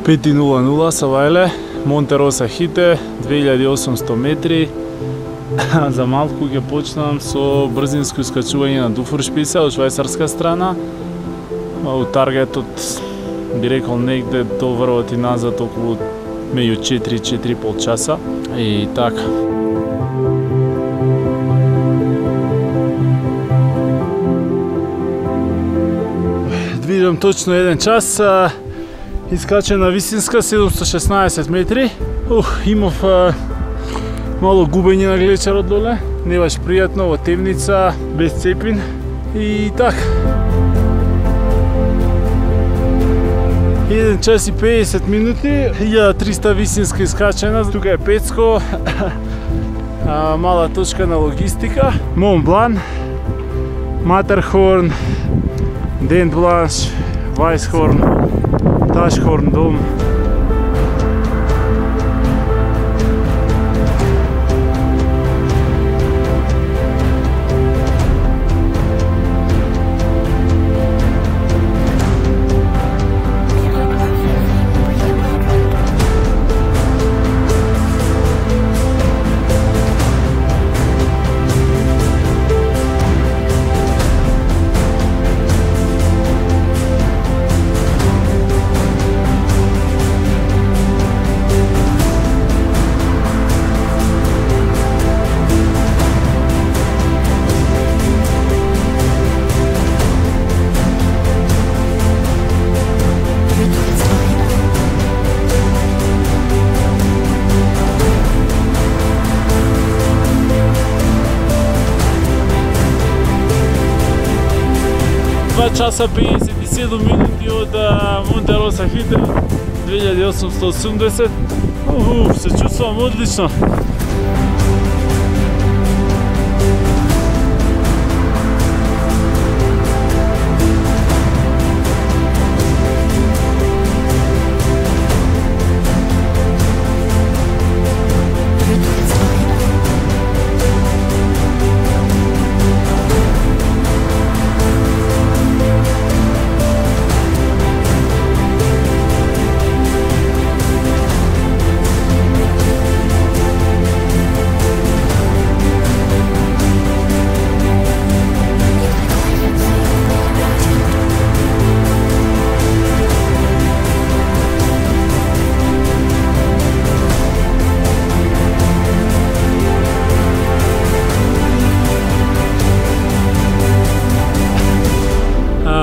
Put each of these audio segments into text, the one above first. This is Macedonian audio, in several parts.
5:00 са вајле, Монте Роса Хите, 2800 метри. За малку ќе почнам со брзинско искачување на Дуфуршпице од швајцарска страна. У таргетот би рекол негде до врвот и назад околу меѓу 4-4,5 часа. И така. Движам точно 1 час. Искачен на висинска 716 метри. Имав мало губење на глечерот доле. Не баш пријатно во темница, без цепин. И така. 1 час и 50 минути, 1300 висинска искачена, тука е Пецко, мала точка на логистика, Мон Блан, Матерхорн, Дент Бланш, Вајсхорн, Ташхорн Дом. Часа 57 минути од Монте Роса Хите, 2880. Се чувствувам одлично.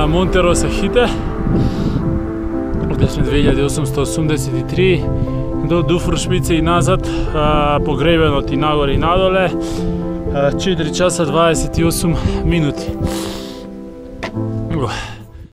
Монте Роса Хите, одешме 2883 до Дуфуршпице и назад, по гребенот и нагоре и надоле, 4 часа 28 минути.